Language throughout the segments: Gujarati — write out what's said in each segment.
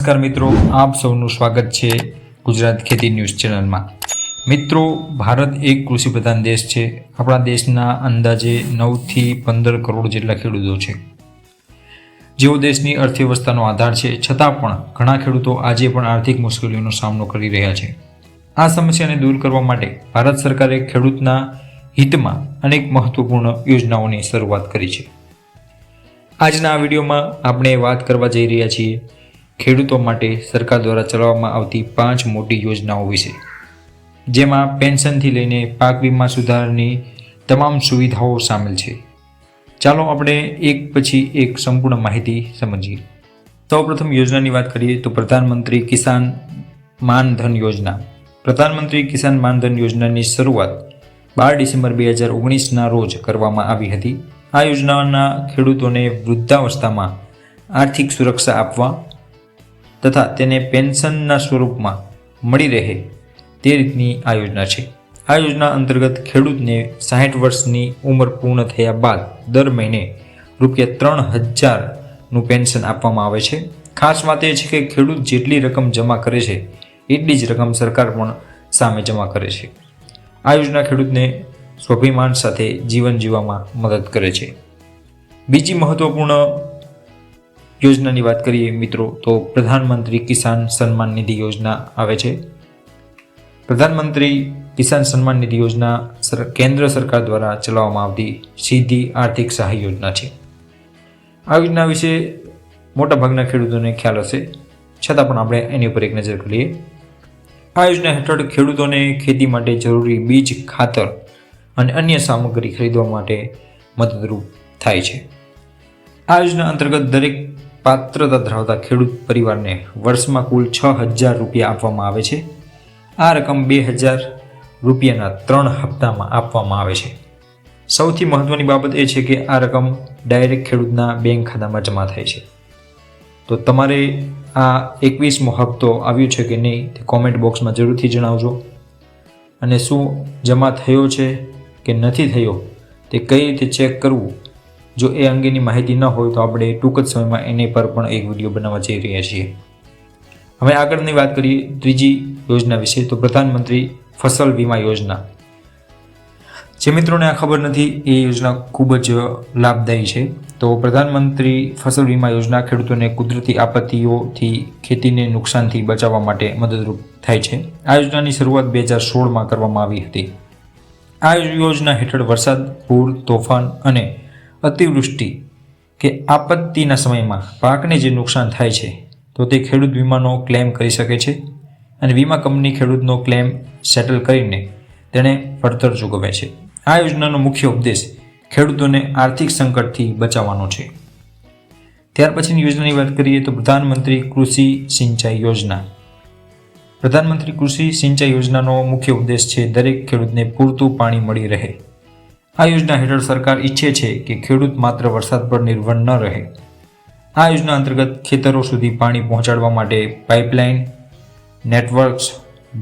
નમસ્કાર મિત્રો, આપ સૌનું સ્વાગત છે ગુજરાત ખેતી ન્યૂઝ ચેનલમાં। મિત્રો, ભારત એક કૃષિ પ્રધાન દેશ છે। આપણા દેશના અંદાજે 9 થી 15 કરોડ જેટલા ખેડૂતો છે, જેઓ દેશની અર્થવ્યવસ્થાનો આધાર છે। છતાં પણ ઘણા ખેડૂતો આજે પણ આર્થિક મુશ્કેલીઓનો સામનો કરી રહ્યા છે। આ સમસ્યાને દૂર કરવા માટે ભારત સરકારે ખેડૂતના હિતમાં અનેક મહત્વપૂર્ણ યોજનાઓની શરૂઆત કરી છે। આજના આ વિડીયોમાં આપણે વાત કરવા જઈ રહ્યા છીએ ખેડૂતો માટે સરકાર દ્વારા ચલાવવામાં આવતી 5 મોટી યોજનાઓ વિશે, જેમાં પેન્શનથી લઈને પાક વીમા સુધારાની તમામ સુવિધાઓ સામેલ છે। ચાલો આપણે એક પછી એક સંપૂર્ણ માહિતી સમજીએ। સૌપ્રથમ યોજનાની વાત કરીએ તો પ્રધાનમંત્રી કિસાન માન ધન યોજના। પ્રધાનમંત્રી કિસાન માન ધન યોજનાની શરૂઆત 12 ડિસેમ્બર 2019ના રોજ કરવામાં આવી હતી। આ યોજનાના ખેડૂતોને વૃદ્ધાવસ્થામાં આર્થિક સુરક્ષા આપવા તથા તેને પેન્શનના સ્વરૂપમાં મળી રહે તે રીતની આ યોજના છે। આ યોજના અંતર્ગત ખેડૂતને 60 વર્ષની ઉંમર પૂર્ણ થયા બાદ દર મહિને ₹3000નું પેન્શન આપવામાં આવે છે। ખાસ વાત એ છે કે ખેડૂત જેટલી રકમ જમા કરે છે એટલી જ રકમ સરકાર પણ સામે જમા કરે છે। આ યોજના ખેડૂતને સ્વાભિમાન સાથે જીવન જીવવામાં મદદ કરે છે। બીજી મહત્વપૂર્ણ યોજનાની વાત કરીએ મિત્રો તો પ્રધાનમંત્રી કિસાન સન્માન નિધિ યોજના આવે છે। પ્રધાનમંત્રી કિસાન સન્માન નિધિ યોજના કેન્દ્ર સરકાર દ્વારા ચલાવવામાં આવતી સીધી આર્થિક સહાય યોજના છે। આ યોજના વિશે મોટાભાગના ખેડૂતોને ખ્યાલ હશે, છતાં પણ આપણે એની ઉપર એક નજર કરીએ। આ યોજના હેઠળ ખેડૂતોને ખેતી માટે જરૂરી બીજ, ખાતર અને અન્ય સામગ્રી ખરીદવા માટે મદદરૂપ થાય છે। આ યોજના અંતર્ગત દરેક પાત્રતા ધરાવતા ખેડૂત પરિવારને વર્ષમાં કુલ ₹6000 આપવામાં આવે છે। આ રકમ ₹2000ના 3 હપ્તામાં આપવામાં આવે છે। સૌથી મહત્વની બાબત એ છે કે આ રકમ ડાયરેક્ટ ખેડૂતના બેંક ખાતામાં જમા થાય છે। તો તમારે આ 21મો હપ્તો આવ્યો છે કે નહીં તે કોમેન્ટ બોક્સમાં જરૂરથી જણાવજો, અને શું જમા થયો છે કે નથી થયો તે કઈ રીતે ચેક કરવું, જો એ અંગેની માહિતી ન હોય તો આપણે ટૂંક જ સમયમાં એની પર પણ એક વિડીયો બનાવવા જઈ રહ્યા છીએ। હવે આગળની વાત કરીએ ત્રીજી યોજના વિશે તો પ્રધાનમંત્રી ફસલ વીમા યોજના। જે મિત્રોને આ ખબર નથી એ યોજના ખૂબ જ લાભદાયી છે। તો પ્રધાનમંત્રી ફસલ વીમા યોજના ખેડૂતોને કુદરતી આપત્તિઓથી ખેતીને નુકસાનથી બચાવવા માટે મદદરૂપ થાય છે। આ યોજનાની શરૂઆત 2016માં કરવામાં આવી હતી। આ યોજના હેઠળ વરસાદ, પૂર, તોફાન અને અતિવૃષ્ટિ કે આપત્તિના સમયમાં પાકને જે નુકસાન થાય છે તો તે ખેડૂત વીમાનો ક્લેમ કરી શકે છે, અને વીમા કંપની ખેડૂતનો ક્લેમ સેટલ કરીને તેને વળતર ચૂકવે છે। આ યોજનાનો મુખ્ય ઉદ્દેશ ખેડૂતોને આર્થિક સંકટથી બચાવવાનો છે। ત્યાર પછીની યોજનાની વાત કરીએ તો પ્રધાનમંત્રી કૃષિ સિંચાઈ યોજના। પ્રધાનમંત્રી કૃષિ સિંચાઈ યોજનાનો મુખ્ય ઉદ્દેશ છે દરેક ખેડૂતને પૂરતું પાણી મળી રહે। આ યોજના હેઠળ સરકાર ઈચ્છે છે કે ખેડૂત માત્ર વરસાદ પર નિર્ભર ન રહે। આ યોજના અંતર્ગત ખેતરો સુધી પાણી પહોંચાડવા માટે પાઇપલાઇન નેટવર્ક્સ,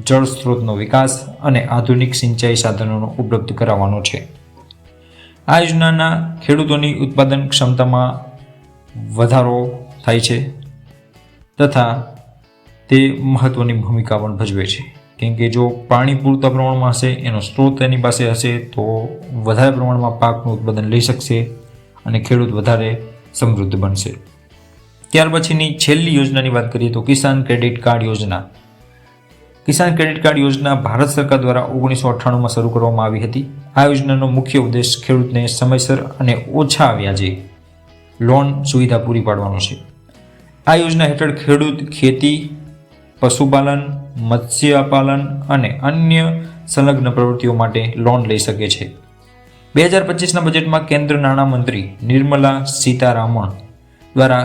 જળ સ્ત્રોતનો વિકાસ અને આધુનિક સિંચાઈ સાધનોનો ઉપલબ્ધ કરાવવાનો છે। આ યોજનાના ખેડૂતોની ઉત્પાદન ક્ષમતામાં વધારો થાય છે તથા તે મહત્વની ભૂમિકા પણ ભજવે છે, કેમ કે જો પાણી પૂરતા પ્રમાણમાં હશે, એનો સ્ત્રોત એની પાસે હશે તો વધારે પ્રમાણમાં પાકનું ઉત્પાદન લઈ શકશે અને ખેડૂત વધારે સમૃદ્ધ બનશે। ત્યાર પછીની છેલ્લી યોજનાની વાત કરીએ તો કિસાન ક્રેડિટ કાર્ડ યોજના। કિસાન ક્રેડિટ કાર્ડ યોજના ભારત સરકાર દ્વારા 1998માં શરૂ કરવામાં આવી હતી। આ યોજનાનો મુખ્ય ઉદ્દેશ ખેડૂતને સમયસર અને ઓછા વ્યાજે લોન સુવિધા પૂરી પાડવાનો છે। આ યોજના હેઠળ ખેડૂત ખેતી, પશુપાલન, મત્સ્યપાલન અને અન્ય સંલગ્ન પ્રવૃત્તિઓ માટે લોન લઈ શકે છે। 2025ના બજેટમાં કેન્દ્ર નાણામંત્રી નિર્મલા સીતારામન દ્વારા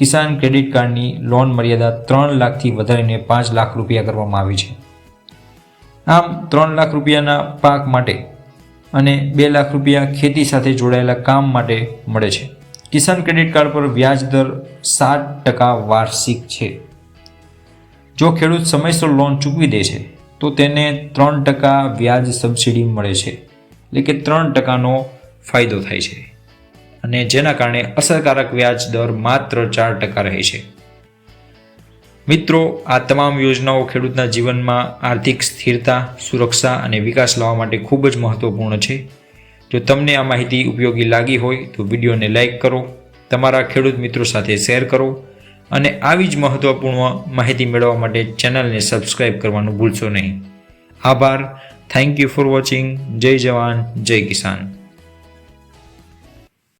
કિસાન ક્રેડિટ કાર્ડની લોન મર્યાદા 3 લાખથી વધારીને ₹5 લાખ કરવામાં આવી છે। આમ 3 લાખ રૂપિયાના પાક માટે અને ₹2 લાખ ખેતી સાથે જોડાયેલા કામ માટે મળે છે। કિસાન ક્રેડિટ કાર્ડ પર વ્યાજ દર 7% વાર્ષિક છે। જો ખેડૂત સમયસર લોન ચૂકવી દે છે તો તેને 3% વ્યાજ સબસિડી મળે છે, એટલે કે 3%નો ફાયદો થાય છે, અને જેના કારણે અસરકારક વ્યાજ દર માત્ર 4% રહે છે। મિત્રો, આ તમામ યોજનાઓ ખેડૂતના જીવનમાં આર્થિક સ્થિરતા, સુરક્ષા અને વિકાસ લાવવા માટે ખૂબ જ મહત્વપૂર્ણ છે. જો તમને આ માહિતી ઉપયોગી લાગી હોય તો વિડીયોને લાઇક કરો, તમારા ખેડૂત મિત્રો સાથે શેર કરો અને આવી જ મહત્વપૂર્ણ માહિતી મેળવવા માટે ચેનલને સબસ્ક્રાઇબ કરવાનું ભૂલશો નહીં. આભાર. Thank you for watching. જય જવાન, જય કિસાન.